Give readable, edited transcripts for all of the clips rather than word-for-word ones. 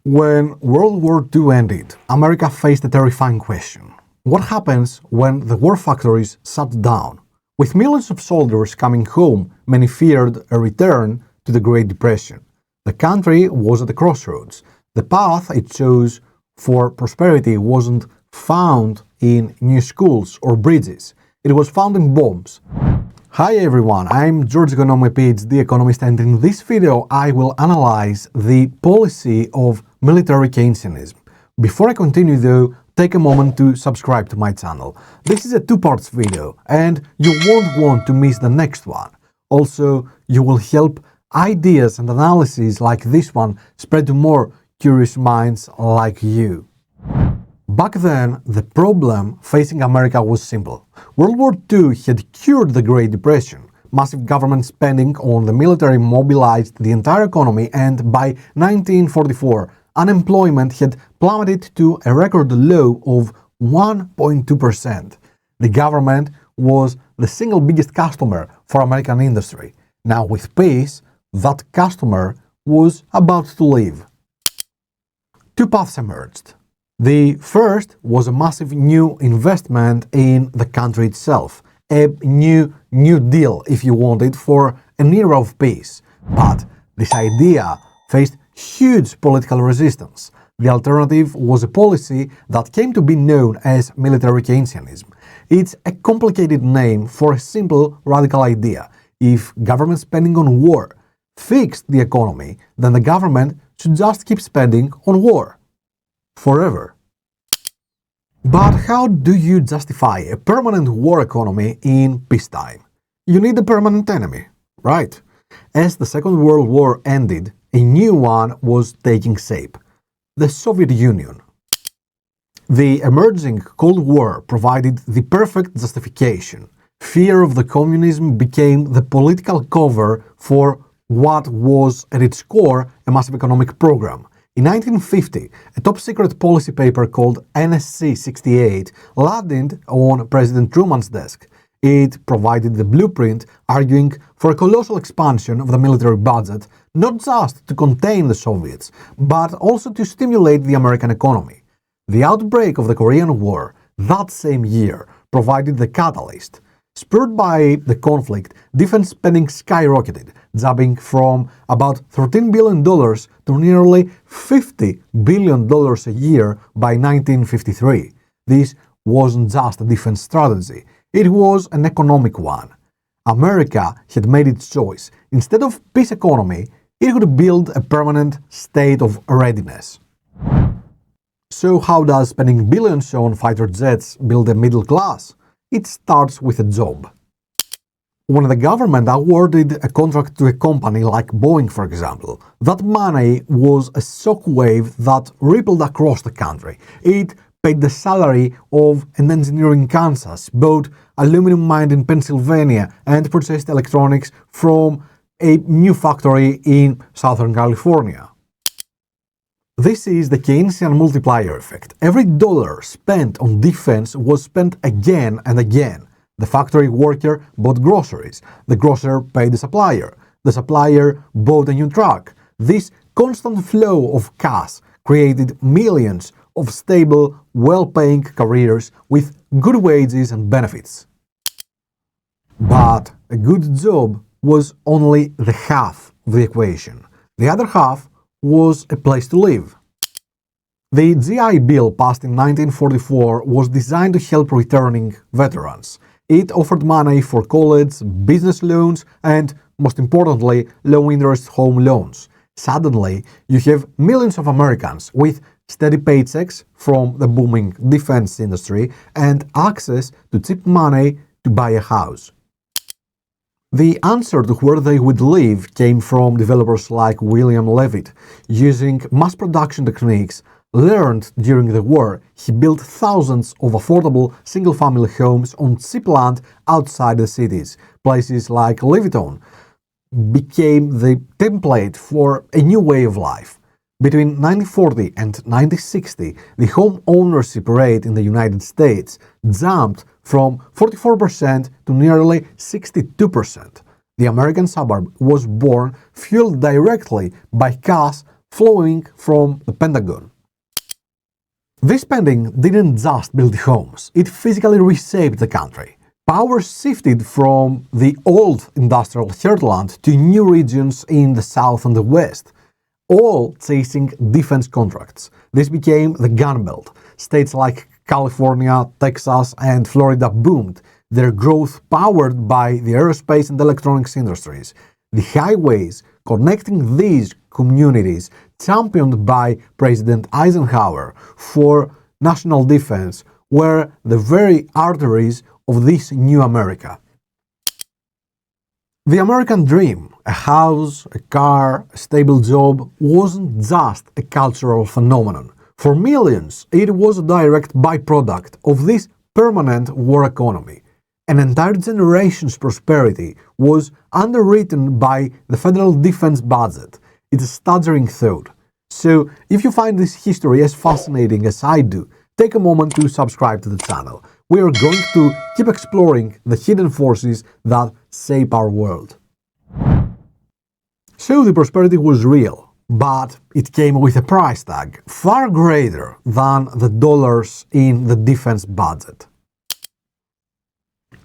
When World War II ended, America faced a terrifying question. What happens when the war factories shut down? With millions of soldiers coming home, many feared a return to the Great Depression. The country was at a crossroads. The path it chose for prosperity wasn't found in new schools or bridges. It was found in bombs. Hi everyone, I'm George Economy, PhD economist, and in this video I will analyze the policy of military Keynesianism. Before I continue though, take a moment to subscribe to my channel. This is a two-parts video and you won't want to miss the next one. Also, you will help ideas and analyses like this one spread to more curious minds like you. Back then, the problem facing America was simple. World War II had cured the Great Depression. Massive government spending on the military mobilized the entire economy, and by 1944, unemployment had plummeted to a record low of 1.2%. The government was the single biggest customer for American industry. Now with peace, that customer was about to leave. Two paths emerged. The first was a massive new investment in the country itself, a new deal, if you wanted, for an era of peace. But this idea faced huge political resistance. The alternative was a policy that came to be known as military Keynesianism. It's a complicated name for a simple, radical idea. If government spending on war fixed the economy, then the government should just keep spending on war. Forever. But how do you justify a permanent war economy in peacetime? You need a permanent enemy, right? As the Second World War ended, a new one was taking shape: the Soviet Union. The emerging Cold War provided the perfect justification. Fear of the communism became the political cover for what was at its core a massive economic program. In 1950, a top-secret policy paper called NSC 68 landed on President Truman's desk. It provided the blueprint, arguing for a colossal expansion of the military budget, not just to contain the Soviets, but also to stimulate the American economy. The outbreak of the Korean War that same year provided the catalyst. Spurred by the conflict, defense spending skyrocketed, jumping from about $13 billion to nearly $50 billion a year by 1953. This wasn't just a defense strategy, it was an economic one. America had made its choice. Instead of peace economy, it would build a permanent state of readiness. So how does spending billions on fighter jets build a middle class? It starts with a job. When the government awarded a contract to a company like Boeing, for example, that money was a shockwave that rippled across the country. It paid the salary of an engineer in Kansas, bought aluminum mine in Pennsylvania, and purchased electronics from a new factory in Southern California. This is the Keynesian multiplier effect. Every dollar spent on defense was spent again and again. The factory worker bought groceries. The grocer paid the supplier. The supplier bought a new truck. This constant flow of cash created millions of stable, well-paying careers with good wages and benefits. But a good job was only the half of the equation. The other half was a place to live. The GI Bill passed in 1944 was designed to help returning veterans. It offered money for college, business loans, and, most importantly, low-interest home loans. Suddenly, you have millions of Americans with steady paychecks from the booming defense industry and access to cheap money to buy a house. The answer to where they would live came from developers like William Levitt. Using mass production techniques learned during the war, he built thousands of affordable single-family homes on cheap land outside the cities. Places like Leviton became the template for a new way of life. Between 1940 and 1960, the home ownership rate in the United States jumped from 44% to nearly 62%. The American suburb was born fueled directly by cash flowing from the Pentagon. This spending didn't just build homes, it physically reshaped the country. Power shifted from the old industrial heartland to new regions in the south and the west, all chasing defense contracts. This became the Gun Belt. States like California, Texas, and Florida boomed, their growth powered by the aerospace and electronics industries. The highways connecting these communities, championed by President Eisenhower for national defense, were the very arteries of this new America. The American dream, a house, a car, a stable job, wasn't just a cultural phenomenon. For millions, it was a direct byproduct of this permanent war economy. An entire generation's prosperity was underwritten by the federal defense budget. It's a staggering thought. So, if you find this history as fascinating as I do, take a moment to subscribe to the channel. We are going to keep exploring the hidden forces that shape our world. So the prosperity was real, but it came with a price tag far greater than the dollars in the defense budget.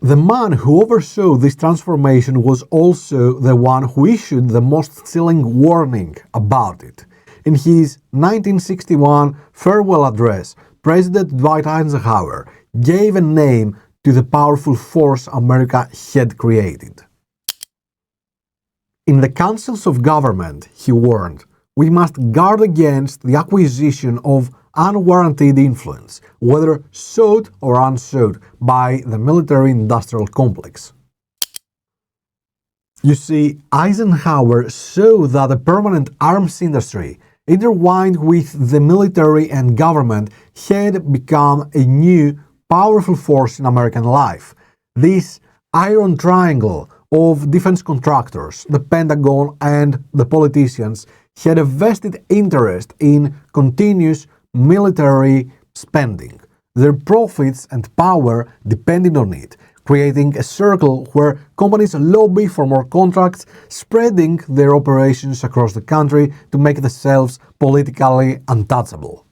The man who oversaw this transformation was also the one who issued the most chilling warning about it. In his 1961 farewell address, President Dwight Eisenhower gave a name to the powerful force America had created. In the councils of government, he warned, we must guard against the acquisition of unwarranted influence, whether sought or unsought, by the military-industrial complex. You see, Eisenhower saw that the permanent arms industry, intertwined with the military and government, had become a new, powerful force in American life. This iron triangle of defense contractors, the Pentagon, and the politicians had a vested interest in continuous military spending. Their profits and power depended on it, creating a circle where companies lobby for more contracts, spreading their operations across the country to make themselves politically untouchable.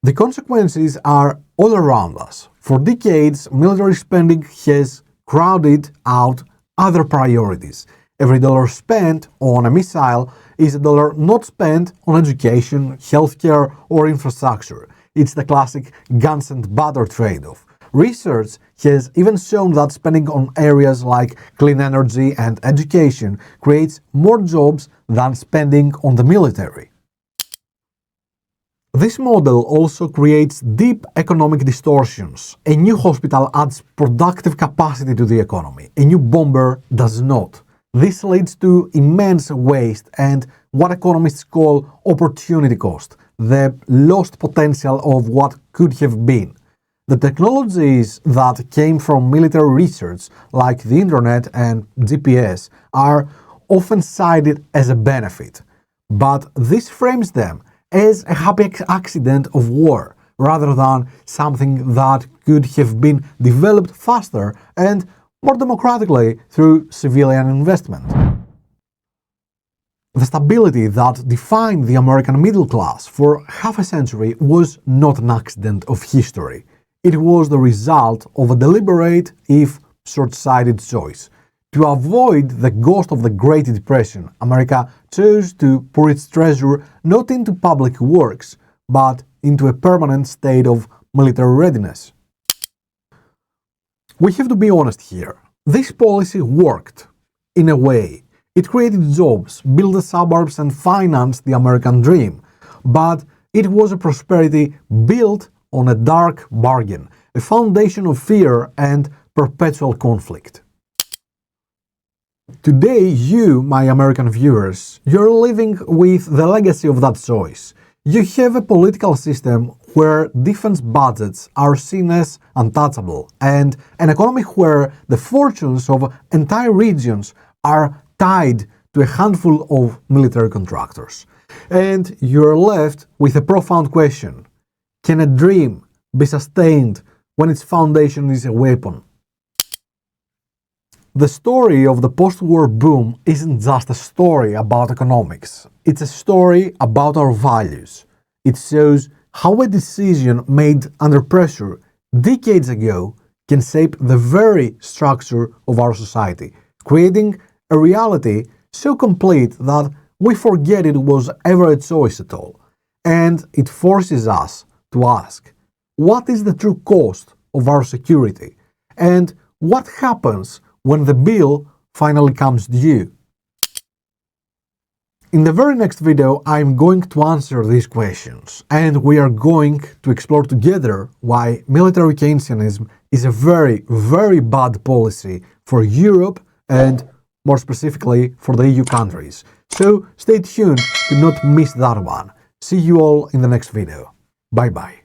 The consequences are all around us. For decades, military spending has crowded out other priorities. Every dollar spent on a missile is a dollar not spent on education, healthcare, or infrastructure. It's the classic guns and butter trade-off. Research has even shown that spending on areas like clean energy and education creates more jobs than spending on the military. This model also creates deep economic distortions. A new hospital adds productive capacity to the economy. A new bomber does not. This leads to immense waste and what economists call opportunity cost, the lost potential of what could have been. The technologies that came from military research, like the internet and GPS, are often cited as a benefit, but this frames them as a happy accident of war, rather than something that could have been developed faster and more democratically through civilian investment. The stability that defined the American middle class for half a century was not an accident of history. It was the result of a deliberate, if short-sighted, choice. To avoid the ghost of the Great Depression, America chose to pour its treasure not into public works, but into a permanent state of military readiness. We have to be honest here. This policy worked, in a way. It created jobs, built the suburbs, and financed the American dream. But it was a prosperity built on a dark bargain, a foundation of fear and perpetual conflict. Today, you, my American viewers, you're living with the legacy of that choice. You have a political system where defense budgets are seen as untouchable, and an economy where the fortunes of entire regions are tied to a handful of military contractors. And you're left with a profound question. Can a dream be sustained when its foundation is a weapon? The story of the post-war boom isn't just a story about economics. It's a story about our values. It shows how a decision made under pressure decades ago can shape the very structure of our society, creating a reality so complete that we forget it was ever a choice at all. And it forces us to ask, what is the true cost of our security? And what happens when the bill finally comes due? In the very next video, I'm going to answer these questions, and we are going to explore together why military Keynesianism is a very, very bad policy for Europe and more specifically for the EU countries. So stay tuned to not miss that one. See you all in the next video. Bye bye.